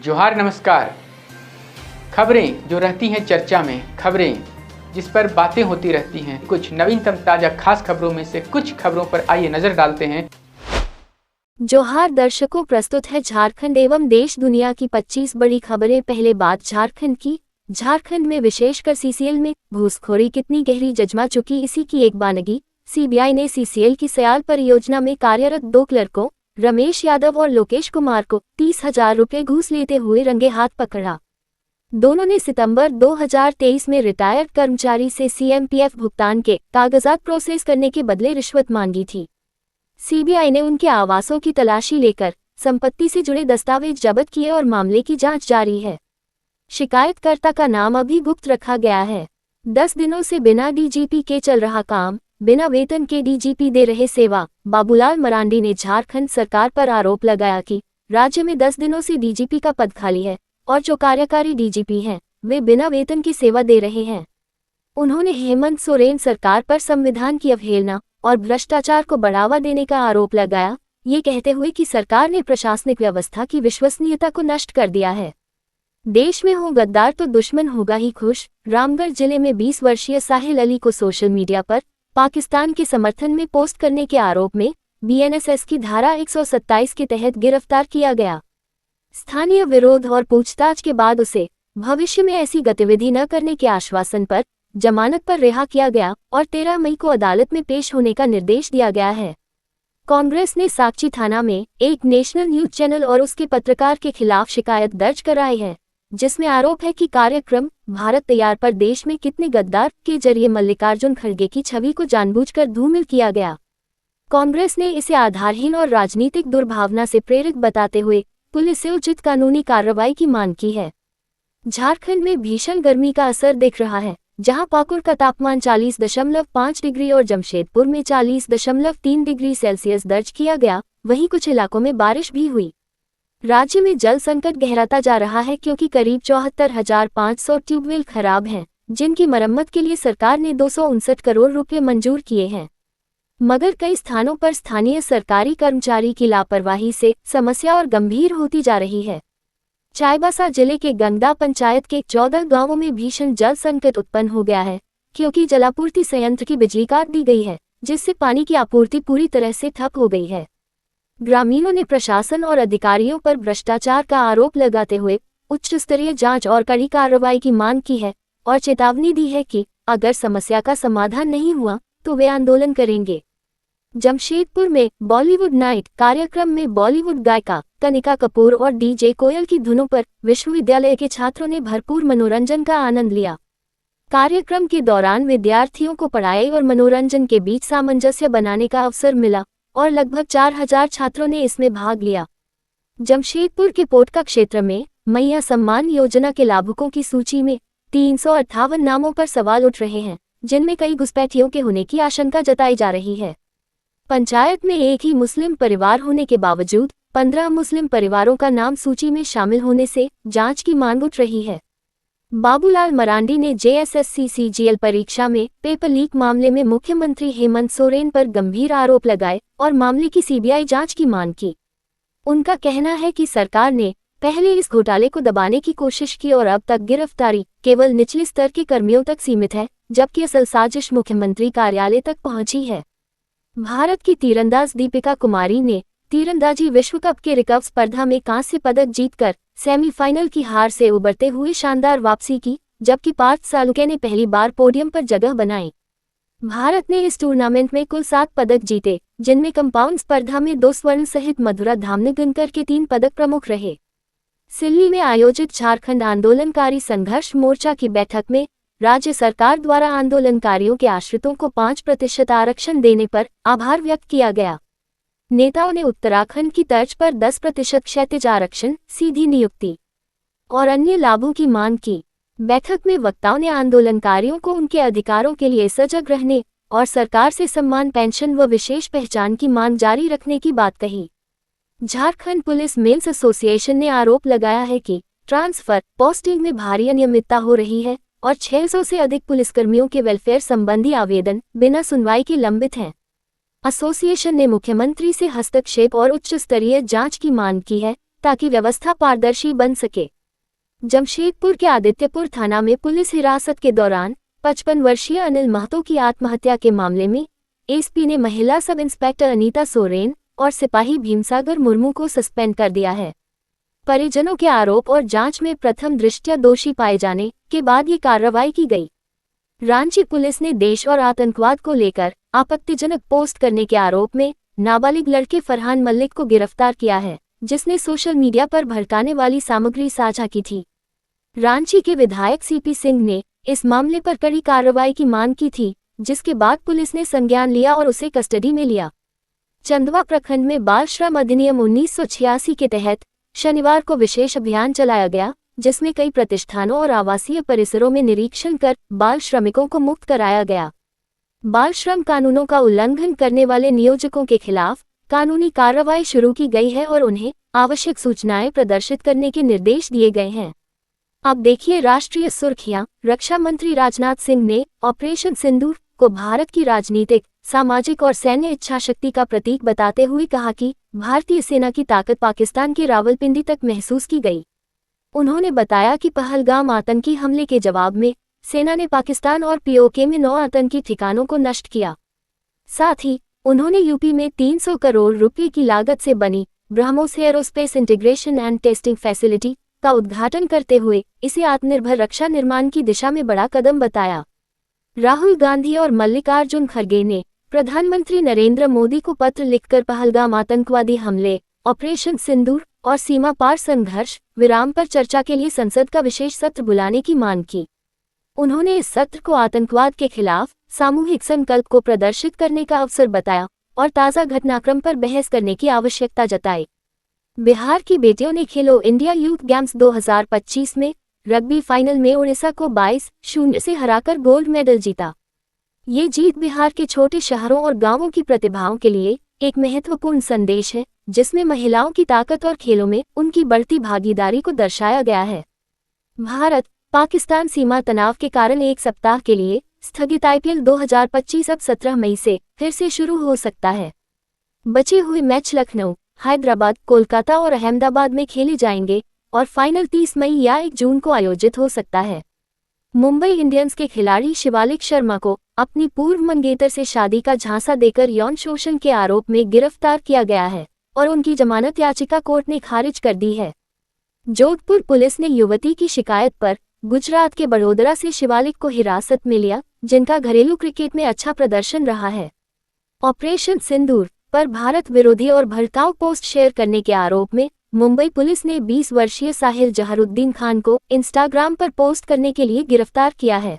जोहार नमस्कार। खबरें जो रहती हैं चर्चा में, खबरें जिस पर बातें होती रहती हैं, कुछ नवीनतम ताजा खास खबरों में से कुछ खबरों पर आइए नजर डालते हैं। जोहार दर्शकों, प्रस्तुत है झारखंड एवं देश दुनिया की 25 बड़ी खबरें। पहले बात झारखंड की। झारखंड में विशेषकर सीसीएल में घूसखोरी कितनी गहरी जमा चुकी, इसी की एक बानगी। सीबीआई ने सीसीएल की सयाल परियोजना में कार्यरत 2 क्लर्कों रमेश यादव और लोकेश कुमार को 30,000 रुपये घूस लेते हुए रंगे हाथ पकड़ा। दोनों ने सितंबर 2023 में रिटायर्ड कर्मचारी से सीएमपीएफ भुगतान के कागजात प्रोसेस करने के बदले रिश्वत मांगी थी। सीबीआई ने उनके आवासों की तलाशी लेकर संपत्ति से जुड़े दस्तावेज जब्त किए और मामले की जांच जारी है। शिकायतकर्ता का नाम अभी गुप्त रखा गया है। 10 दिनों से बिना डीजीपी के चल रहा काम, बिना वेतन के डीजीपी दे रहे सेवा। बाबूलाल मरांडी ने झारखंड सरकार पर आरोप लगाया कि राज्य में 10 दिनों से डीजीपी का पद खाली है और जो कार्यकारी डीजीपी हैं वे बिना वेतन की सेवा दे रहे हैं। उन्होंने हेमंत सोरेन सरकार पर संविधान की अवहेलना और भ्रष्टाचार को बढ़ावा देने का आरोप लगाया, ये कहते हुए कि सरकार ने प्रशासनिक व्यवस्था की विश्वसनीयता को नष्ट कर दिया है। देश में हो गद्दार तो दुश्मन होगा ही खुश। रामगढ़ जिले में 20 वर्षीय साहिल अली को सोशल मीडिया पर पाकिस्तान के समर्थन में पोस्ट करने के आरोप में बीएनएसएस की धारा 127 के तहत गिरफ्तार किया गया। स्थानीय विरोध और पूछताछ के बाद उसे भविष्य में ऐसी गतिविधि न करने के आश्वासन पर जमानत पर रिहा किया गया और 13 मई को अदालत में पेश होने का निर्देश दिया गया है। कांग्रेस ने साक्षी थाना में एक नेशनल न्यूज चैनल और उसके पत्रकार के खिलाफ शिकायत दर्ज कराई है, जिसमें आरोप है कि कार्यक्रम भारत तैयार पर देश में कितने गद्दार के जरिए मल्लिकार्जुन खड़गे की छवि को जानबूझकर धूमिल किया गया। कांग्रेस ने इसे आधारहीन और राजनीतिक दुर्भावना से प्रेरित बताते हुए पुलिस से उचित कानूनी कार्रवाई की मांग की है। झारखंड में भीषण गर्मी का असर दिख रहा है, जहां पाकुड़ का तापमान 40.5 डिग्री और जमशेदपुर में 40.3 डिग्री सेल्सियस दर्ज किया गया। वहीं कुछ इलाकों में बारिश भी हुई। राज्य में जल संकट गहराता जा रहा है क्योंकि करीब 74,500 ट्यूबवेल खराब हैं, जिनकी मरम्मत के लिए सरकार ने 259 करोड़ रुपए मंजूर किए हैं। मगर कई स्थानों पर स्थानीय सरकारी कर्मचारी की लापरवाही से समस्या और गंभीर होती जा रही है। चाईबासा जिले के गंगदा पंचायत के 14 गांवों में भीषण जल संकट उत्पन्न हो गया है क्योंकि जलापूर्ति संयंत्र की बिजली काट दी गई है, जिससे पानी की आपूर्ति पूरी तरह से ठप हो गई है। ग्रामीणों ने प्रशासन और अधिकारियों पर भ्रष्टाचार का आरोप लगाते हुए उच्च स्तरीय जांच और कड़ी कार्रवाई की मांग की है और चेतावनी दी है कि अगर समस्या का समाधान नहीं हुआ तो वे आंदोलन करेंगे। जमशेदपुर में बॉलीवुड नाइट कार्यक्रम में बॉलीवुड गायिका कनिका कपूर और डीजे कोयल की धुनों पर विश्वविद्यालय के छात्रों ने भरपूर मनोरंजन का आनंद लिया। कार्यक्रम के दौरान विद्यार्थियों को पढ़ाई और मनोरंजन के बीच सामंजस्य बनाने का अवसर मिला और लगभग 4,000 छात्रों ने इसमें भाग लिया। जमशेदपुर के पोटका क्षेत्र में मैया सम्मान योजना के लाभुकों की सूची में 358 नामों पर सवाल उठ रहे हैं, जिनमें कई घुसपैठियों के होने की आशंका जताई जा रही है। पंचायत में एक ही मुस्लिम परिवार होने के बावजूद 15 मुस्लिम परिवारों का नाम सूची में शामिल होने से जांच की मांग उठ रही है। बाबूलाल मरांडी ने जेएसएससी सीजीएल परीक्षा में पेपर लीक मामले में मुख्यमंत्री हेमंत सोरेन पर गंभीर आरोप लगाए और मामले की सीबीआई जांच की मांग की। उनका कहना है कि सरकार ने पहले इस घोटाले को दबाने की कोशिश की और अब तक गिरफ्तारी केवल निचले स्तर के कर्मियों तक सीमित है, जबकि असल साजिश मुख्यमंत्री कार्यालय तक पहुंची है। भारत की तीरंदाज दीपिका कुमारी ने तीरंदाजी विश्व कप के रिकर्व स्पर्धा में कांस्य पदक जीतकर सेमीफाइनल की हार से उबरते हुए शानदार वापसी की, जबकि पार्थ सालुके ने पहली बार पोडियम पर जगह बनाई। भारत ने इस टूर्नामेंट में कुल 7 पदक जीते, जिनमें कंपाउंड स्पर्धा में 2 स्वर्ण सहित मधुरा धामनगरकर के 3 पदक प्रमुख रहे। सिल्ली में आयोजित झारखंड आंदोलनकारी संघर्ष मोर्चा की बैठक में राज्य सरकार द्वारा आंदोलनकारियों के आश्रितों को 5% आरक्षण देने पर आभार व्यक्त किया गया। नेताओं ने उत्तराखंड की तर्ज पर 10% क्षैतिज आरक्षण, सीधी नियुक्ति और अन्य लाभों की मांग की। बैठक में वक्ताओं ने आंदोलनकारियों को उनके अधिकारों के लिए सजग रहने और सरकार से सम्मान पेंशन व विशेष पहचान की मांग जारी रखने की बात कही। झारखंड पुलिस मेल्स एसोसिएशन ने आरोप लगाया है कि ट्रांसफर पोस्टिंग में भारी अनियमितता हो रही है और 600 से अधिक पुलिसकर्मियों के वेलफेयर संबंधी आवेदन बिना सुनवाई के लंबित हैं। एसोसिएशन ने मुख्यमंत्री से हस्तक्षेप और उच्च स्तरीय जांच की मांग की है ताकि व्यवस्था पारदर्शी बन सके। जमशेदपुर के आदित्यपुर थाना में पुलिस हिरासत के दौरान 55 वर्षीय अनिल महतो की आत्महत्या के मामले में एसपी ने महिला सब इंस्पेक्टर अनीता सोरेन और सिपाही भीमसागर मुर्मू को सस्पेंड कर दिया है। परिजनों के आरोप और जांच में प्रथम दृष्टया दोषी पाए जाने के बाद ये कार्रवाई की गई। रांची पुलिस ने देश और आतंकवाद को लेकर आपत्तिजनक पोस्ट करने के आरोप में नाबालिग लड़के फरहान मलिक को गिरफ्तार किया है, जिसने सोशल मीडिया पर भड़काने वाली सामग्री साझा की थी। रांची के विधायक सीपी सिंह ने इस मामले पर कड़ी कार्रवाई की मांग की थी, जिसके बाद पुलिस ने संज्ञान लिया और उसे कस्टडी में लिया। चंदवा प्रखंड में बाल श्रम अधिनियम 1986 के तहत शनिवार को विशेष अभियान चलाया गया, जिसमें कई प्रतिष्ठानों और आवासीय परिसरों में निरीक्षण कर बाल श्रमिकों को मुक्त कराया गया। बाल श्रम कानूनों का उल्लंघन करने वाले नियोजकों के खिलाफ कानूनी कार्रवाई शुरू की गई है और उन्हें आवश्यक सूचनाएं प्रदर्शित करने के निर्देश दिए गए हैं। अब देखिए राष्ट्रीय सुर्खियां। रक्षा मंत्री राजनाथ सिंह ने ऑपरेशन सिंदूर को भारत की राजनीतिक, सामाजिक और सैन्य इच्छाशक्ति का प्रतीक बताते हुए कहा कि भारतीय सेना की ताकत पाकिस्तान के रावलपिंडी तक महसूस की गई। उन्होंने बताया कि पहलगाम आतंकी हमले के जवाब में सेना ने पाकिस्तान और पीओके में 9 आतंकी ठिकानों को नष्ट किया। साथ ही उन्होंने यूपी में 300 करोड़ रुपए की लागत से बनी BrahMos aerospace integration and testing facility का उद्घाटन करते हुए इसे आत्मनिर्भर रक्षा निर्माण की दिशा में बड़ा कदम बताया। राहुल गांधी और मल्लिकार्जुन खड़गे ने प्रधानमंत्री नरेंद्र मोदी को पत्र लिखकर पहलगाम आतंकवादी हमले, ऑपरेशन सिंदूर और सीमा पार संघर्ष विराम पर चर्चा के लिए संसद का विशेष सत्र बुलाने की मांग की। उन्होंने इस सत्र को आतंकवाद के खिलाफ सामूहिक संकल्प को प्रदर्शित करने का अवसर बताया और ताज़ा घटनाक्रम पर बहस करने की आवश्यकता जताई। बिहार की बेटियों ने खेलो इंडिया यूथ गेम्स 2025 में रग्बी फाइनल में उड़ीसा को 22-0 से हराकर गोल्ड मेडल जीता। ये जीत बिहार के छोटे शहरों और गांवों की प्रतिभाओं के लिए एक महत्वपूर्ण संदेश है, जिसमें महिलाओं की ताकत और खेलों में उनकी बढ़ती भागीदारी को दर्शाया गया है। भारत पाकिस्तान सीमा तनाव के कारण एक सप्ताह के लिए स्थगित आईपीएल 2025 अब 17 मई से फिर से शुरू हो सकता है। बचे हुए मैच लखनऊ, हैदराबाद, कोलकाता और अहमदाबाद में खेले जाएंगे और फाइनल 30 मई या 1 जून को आयोजित हो सकता है। मुंबई इंडियंस के खिलाड़ी शिवालिक शर्मा को अपनी पूर्व मंगेतर से शादी का झांसा देकर यौन शोषण के आरोप में गिरफ्तार किया गया है और उनकी जमानत याचिका कोर्ट ने खारिज कर दी है। जोधपुर पुलिस ने युवती की शिकायत पर गुजरात के बड़ोदरा से शिवालिक को हिरासत में लिया, जिनका घरेलू क्रिकेट में अच्छा प्रदर्शन रहा है। ऑपरेशन सिंदूर पर भारत विरोधी और भड़काऊ पोस्ट शेयर करने के आरोप में मुंबई पुलिस ने 20 वर्षीय साहिल जहरुद्दीन खान को इंस्टाग्राम पर पोस्ट करने के लिए गिरफ्तार किया है।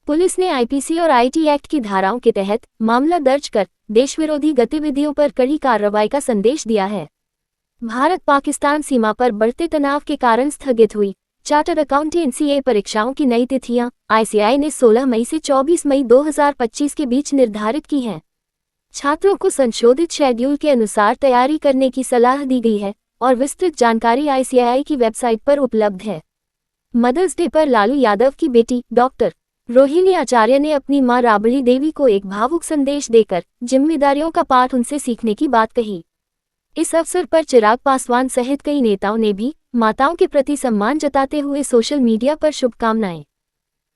पुलिस ने आईपीसी और आईटी एक्ट की धाराओं के तहत मामला दर्ज कर देश विरोधी गतिविधियों पर कड़ी कार्रवाई का संदेश दिया है। भारत पाकिस्तान सीमा पर बढ़ते तनाव के कारण स्थगित हुई चार्टर्ड अकाउंटेंसी परीक्षाओं की नई तिथियां आईसीएआई ने 16 मई से 24 मई 2025 के बीच निर्धारित की हैं। छात्रों को संशोधित शेड्यूल के अनुसार तैयारी करने की सलाह दी गई है और विस्तृत जानकारी आईसीएआई की वेबसाइट पर उपलब्ध है। मदर्स डे पर लालू यादव की बेटी डॉक्टर रोहिणी आचार्य ने अपनी मां राबड़ी देवी को एक भावुक संदेश देकर जिम्मेदारियों का पाठ उनसे सीखने की बात कही। इस अवसर पर चिराग पासवान सहित कई नेताओं ने भी माताओं के प्रति सम्मान जताते हुए सोशल मीडिया पर शुभकामनाएं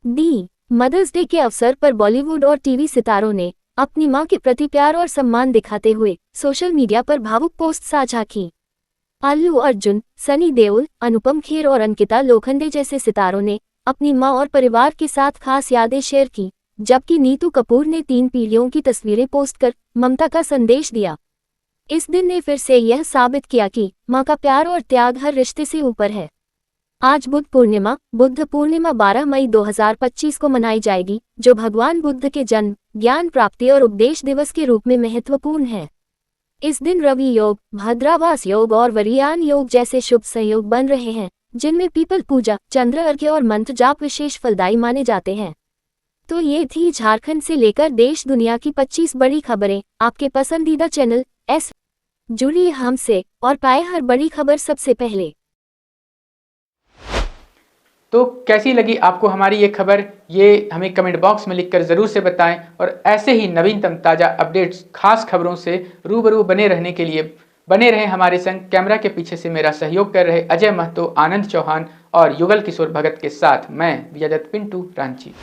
दी। मदर्स डे के अवसर पर बॉलीवुड और टीवी सितारों ने अपनी मां के प्रति प्यार और सम्मान दिखाते हुए सोशल मीडिया पर भावुक पोस्ट साझा की। अल्लू अर्जुन, सनी देओल, अनुपम खेर और अंकिता लोखंडे जैसे सितारों ने अपनी मां और परिवार के साथ खास यादें शेयर की, जबकि नीतू कपूर ने 3 पीढ़ियों की तस्वीरें पोस्ट कर ममता का संदेश दिया। इस दिन ने फिर से यह साबित किया कि मां का प्यार और त्याग हर रिश्ते से ऊपर है। आज बुद्ध पूर्णिमा 12 मई 2025 को मनाई जाएगी, जो भगवान बुद्ध के जन्म, ज्ञान प्राप्ति और उपदेश दिवस के रूप में महत्वपूर्ण है। इस दिन रवि योग, भद्रावास योग और वरियान योग जैसे शुभ संयोग बन रहे हैं, जिनमें पीपल पूजा, चंद्र अर्घ्य और मंत्र जाप विशेष फलदायी माने जाते हैं। तो ये थी झारखंड से लेकर देश दुनिया की 25 बड़ी खबरें। आपके पसंदीदा चैनल एस जुड़िए हमसे और पाए हर बड़ी खबर सबसे पहले। तो कैसी लगी आपको हमारी ये खबर, ये हमें कमेंट बॉक्स में लिखकर ज़रूर से बताएं और ऐसे ही नवीनतम ताज़ा अपडेट्स, खास खबरों से रूबरू बने रहने के लिए बने रहे हमारे संग। कैमरा के पीछे से मेरा सहयोग कर रहे अजय महतो, आनंद चौहान और युगल किशोर भगत के साथ मैं विजय दत्त पिंटू, रांची।